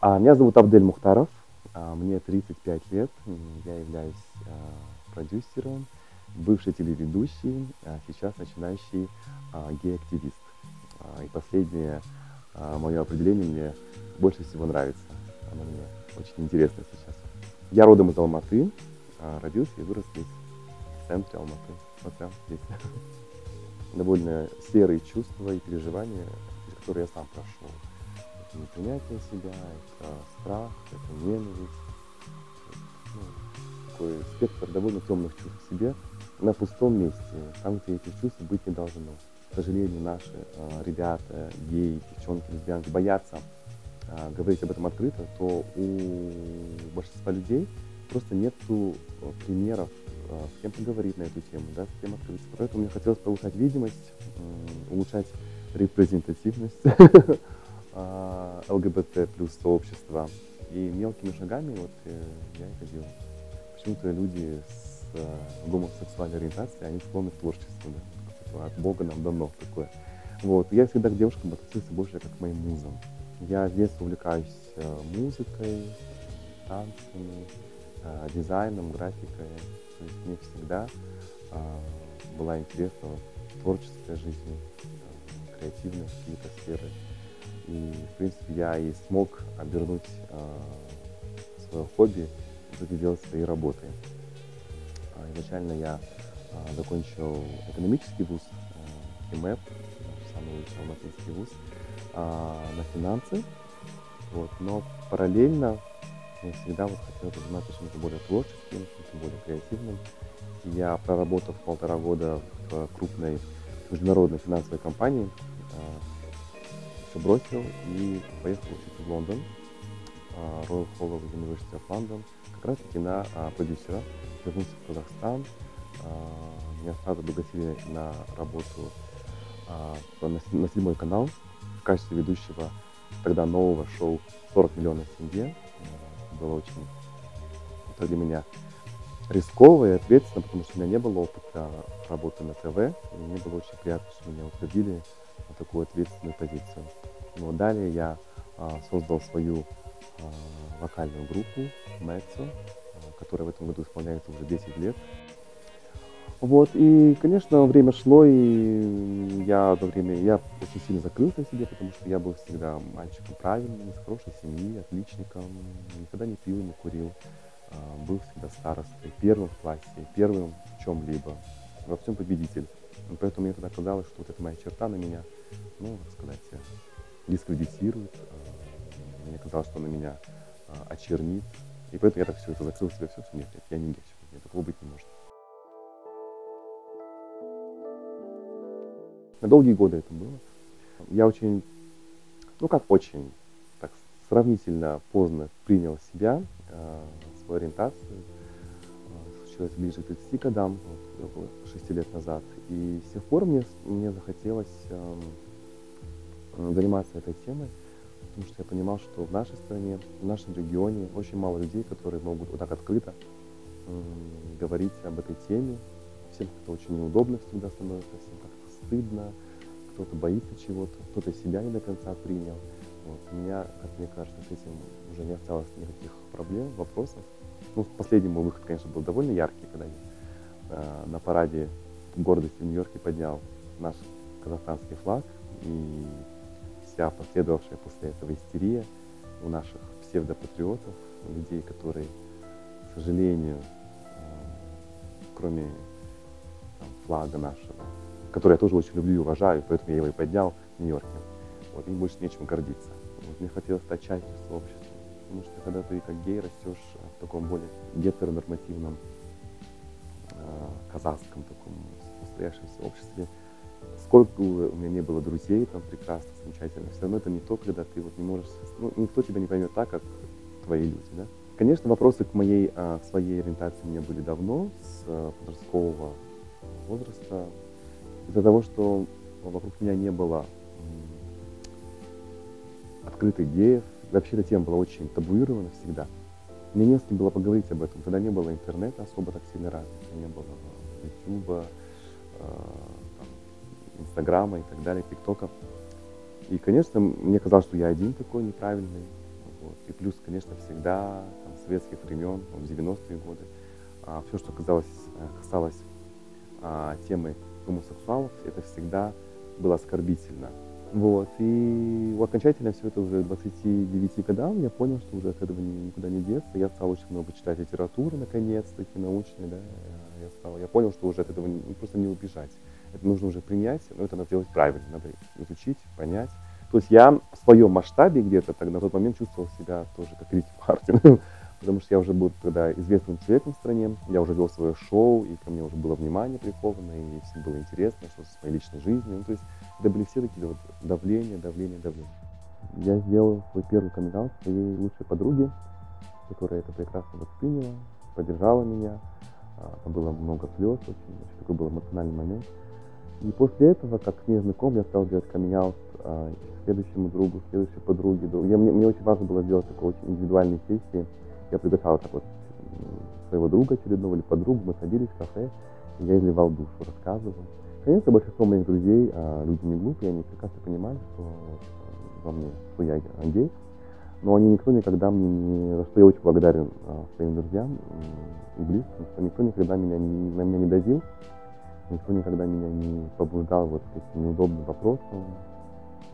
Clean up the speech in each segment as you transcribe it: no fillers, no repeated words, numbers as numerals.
Меня зовут Абдель Мухтаров, мне 35 лет, я являюсь продюсером, бывший телеведущий, сейчас начинающий гей-активист. И последнее мое определение мне больше всего нравится, оно мне очень интересно сейчас. Я родом из Алматы, родился и вырос здесь, в центре Алматы, вот прям здесь. Довольно серые чувства и переживания, через которые я сам прошел. Это непринятие себя, это страх, это ненависть. Ну, такой спектр довольно темных чувств в себе на пустом месте, там, где этих чувств быть не должно. К сожалению, наши ребята, геи, девчонки, лесбиянки боятся говорить об этом открыто, то у большинства людей просто нету примеров, с кем поговорить на эту тему, да, с кем открыться. Поэтому мне хотелось повышать видимость, улучшать репрезентативность ЛГБТ плюс сообщества. И мелкими шагами вот я это делаю. Почему-то люди с гомосексуальной ориентацией, они склонны к творчеству, да? От Бога нам дано такое. Вот. Я всегда к девушкам относился больше как к моим музам. Я с детства увлекаюсь музыкой, танцами, дизайном, графикой. То есть мне всегда была интересна творческая жизнь, креативные какие-то сферы. И, в принципе, я и смог обернуть свое хобби в дело своей работы. Изначально я закончил экономический вуз, КИМЭП, самый лучший алматинский вуз, на финансы. Вот. Но параллельно я всегда хотел заниматься чем-то более творческим, чем-то более креативным. И я, проработав 1,5 года в крупной международной финансовой компании, все бросил и поехал учиться в Лондон, Royal Holloway University of London, как раз таки на продюсера. Вернулся в Казахстан, меня сразу пригласили на работу на 7 канал в качестве ведущего тогда нового шоу «40 миллионов в семье». Было очень для меня рисково и ответственно, потому что у меня не было опыта работы на ТВ, и мне было очень приятно, что меня утвердили на такую ответственную позицию. Но далее я создал свою вокальную группу Mezzo, которая в этом году исполняется уже 10 лет. Вот, и, конечно, время шло, и я очень сильно закрылся в себе, потому что я был всегда мальчиком правильным, из хорошей семьи, отличником, никогда не пил, не курил, был всегда старостой, первым в классе, первым в чем-либо, во всем победитель. И поэтому мне тогда казалось, что вот эта моя черта на меня, ну, так сказать, дискредитирует, мне казалось, что она меня очернит, и поэтому я так все это закрыл себе, все, нет, я не гей, нет, такого быть не может. На долгие годы это было. Я очень, так сравнительно поздно принял себя, свою ориентацию. Случилось ближе к 30 годам, вот, около 6 лет назад. И с тех пор мне захотелось заниматься этой темой, потому что я понимал, что в нашей стране, в нашем регионе очень мало людей, которые могут вот так открыто говорить об этой теме. Всем как-то очень неудобно всегда становится, всем как-то стыдно, кто-то боится чего-то, кто-то себя не до конца принял. Вот. У меня, как мне кажется, с этим уже не осталось никаких проблем, вопросов. Ну, последний мой выход, конечно, был довольно яркий, когда я на параде гордости в Нью-Йорке поднял наш казахстанский флаг, и вся последовавшая после этого истерия у наших псевдопатриотов, людей, которые, к сожалению, кроме флага нашего, который я тоже очень люблю и уважаю, поэтому я его и поднял в Нью-Йорке. Вот, им больше нечем гордиться. Вот, мне хотелось стать частью сообщества, потому что когда ты как гей растешь в таком более гетеронормативном, казахском таком устоявшемся обществе, сколько у меня не было друзей там прекрасных, замечательных, все равно это не то, когда ты вот не можешь, никто тебя не поймет так, как твои люди, да. Конечно, вопросы к своей ориентации у меня были давно, с подросткового возраста, из-за того, что вокруг меня не было открытых геев. Вообще эта тема была очень табуирована всегда. Мне не с кем было поговорить об этом. Тогда не было интернета особо так сильно развито, не было Ютуба, Инстаграма и так далее, ТикТока. И, конечно, мне казалось, что я один такой неправильный. Вот. И плюс, конечно, всегда там, с советских времен, в 90-е годы, все, что касалось темы гомосексуалов, это всегда было оскорбительно. Вот. И окончательно все это уже к 29 годам я понял, что уже от этого никуда не деться. Я стал очень много читать литературы, наконец-таки, научной, да. Я понял, что уже от этого просто не убежать. Это нужно уже принять, но это надо делать правильно, надо изучить, понять. То есть я в своем масштабе где-то на тот момент чувствовал себя тоже как Рики Мартин, потому что я уже был тогда известным человеком в стране, я уже вел свое шоу, и ко мне уже было внимание приковано, и всем было интересно, что с моей личной жизнью. Ну, то есть это были все такие вот давления. Я сделал свой первый каминг-аут своей лучшей подруге, которая это прекрасно восприняла, поддержала меня. Там было много слез, очень такой был эмоциональный момент. И после этого, как с ней знаком, я стал делать каминг-аут следующему другу, следующей подруге. Мне очень важно было сделать такой очень индивидуальной сессии. Я приглашал так вот своего друга очередного или подругу, мы садились в кафе, и я изливал душу, рассказывал. Конечно, большинство моих друзей, люди не глупые, они прекрасно понимали, что во мне, что я гей, но никто никогда мне не... За что я очень благодарен своим друзьям и близким, что никто никогда на меня не давил, никто никогда меня не побуждал вот к этим неудобным вопросам,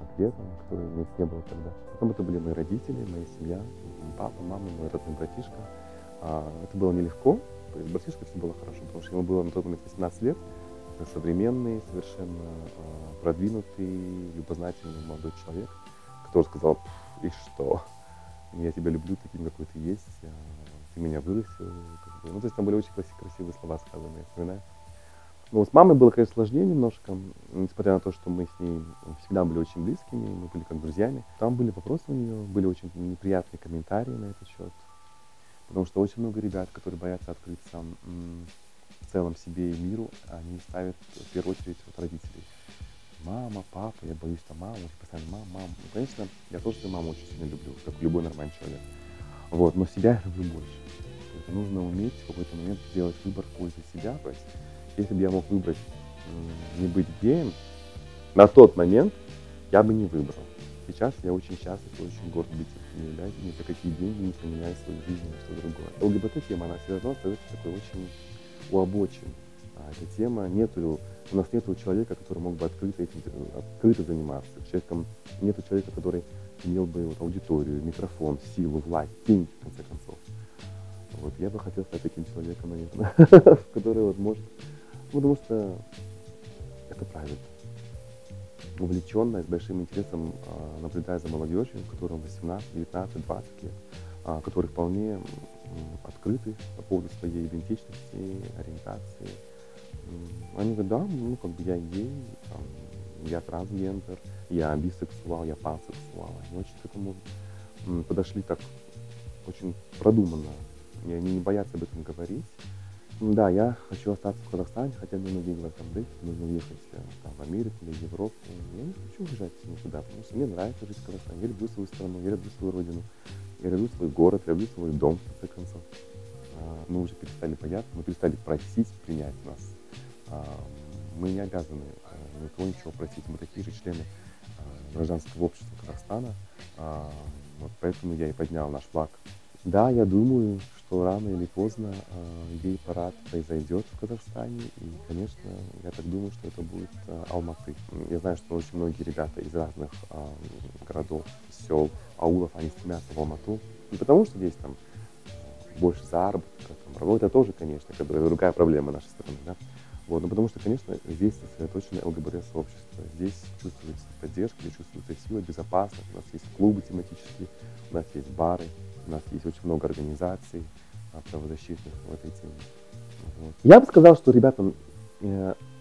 ответам, которые у меня не было тогда. Потом это были мои родители, моя семья, папа, мама, мой родной братишка. Это было нелегко, то есть братишка все было хорошо, потому что ему было на тот момент 18 лет, современный, совершенно продвинутый, любознательный молодой человек, который сказал: и что? Я тебя люблю таким, какой ты есть, ты меня вырастил. Ну, то есть там были очень красивые слова сказанные, вспоминаю. Ну, с мамой было, конечно, сложнее немножко, несмотря на то, что мы с ней всегда были очень близкими, мы были как друзьями. Там были вопросы у нее, были очень неприятные комментарии на этот счет, потому что очень много ребят, которые боятся открыться в целом себе и миру, они ставят в первую очередь вот родителей. Мама, папа, я боюсь там маму, постоянно мама. Ну, конечно, я тоже свою маму очень сильно люблю, как любой нормальный человек. Вот, но себя я люблю больше. Это нужно уметь в какой-то момент сделать выбор в пользу себя. То есть, если бы я мог выбрать не быть геем, на тот момент я бы не выбрал. Сейчас я очень счастлив и очень горд быть этим, являюсь, ни за какие деньги не поменяю свою жизнь на что другое. ЛГБТ-тема, она все равно остается такой очень у обочин. Эта тема, у нас нету человека, который мог бы открыто заниматься. Человеком, нету человека, который имел бы вот аудиторию, микрофон, силу, власть, деньги, в конце концов. Вот, я бы хотел стать таким человеком, наверное, который вот может, потому что это правильно. Увлеченно, с большим интересом наблюдая за молодежью, которым 18, 19, 20 лет, которые вполне открыты по поводу своей идентичности, ориентации. Они говорят: да, ну как бы я гей, я трансгендер, я бисексуал, я пансексуал. Они очень к этому подошли так очень продуманно, и они не боятся об этом говорить. Да, я хочу остаться в Казахстане, хотя мне многие говорят: там, да, нужно уехать там, в Америку или в Европу. Я не хочу уезжать никуда, потому что мне нравится жить в Казахстане. Я люблю свою страну, я люблю свою родину, я люблю свой город, я люблю свой дом, в конце концов. Мы уже перестали бояться, мы перестали просить принять нас. Мы не обязаны никого ничего просить. Мы такие же члены гражданского общества Казахстана. Вот поэтому я и поднял наш флаг. Да, я думаю, что рано или поздно гей-парад произойдет в Казахстане. И, конечно, я так думаю, что это будет Алматы. Я знаю, что очень многие ребята из разных городов, сел, аулов, они стремятся в Алмату. Не потому, что здесь там больше заработка, там, работа это тоже, конечно, это другая проблема нашей страны, да? Вот, но потому что, конечно, здесь сосредоточено ЛГБТ-сообщество. Здесь чувствуется поддержка, здесь чувствуется сила, безопасность. У нас есть клубы тематические, у нас есть бары, у нас есть очень много организаций правозащитных в этой теме. Вот. Я бы сказал, что ребятам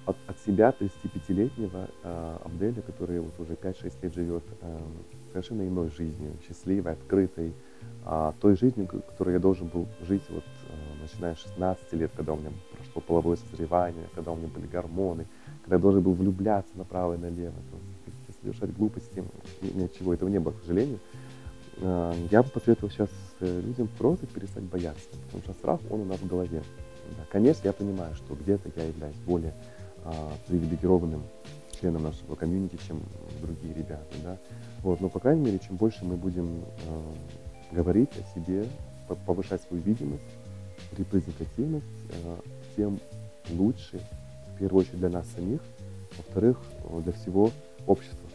от себя, 35-летнего Абделя, который вот уже 5-6 лет живет совершенно иной жизнью, счастливой, открытой, той жизнью, которой я должен был жить вот начиная с 16 лет, когда у меня прошло половое созревание, когда у меня были гормоны, когда я должен был влюбляться направо и налево, совершать глупости, ничего этого не было, к сожалению. Я бы посоветовал сейчас людям просто перестать бояться, потому что страх, он у нас в голове. Да, конечно, я понимаю, что где-то я являюсь более привилегированным членом нашего комьюнити, чем другие ребята, да. Вот, но, по крайней мере, чем больше мы будем говорить о себе, повышать свою видимость, репрезентативность, тем лучше, в первую очередь для нас самих, во-вторых, для всего общества.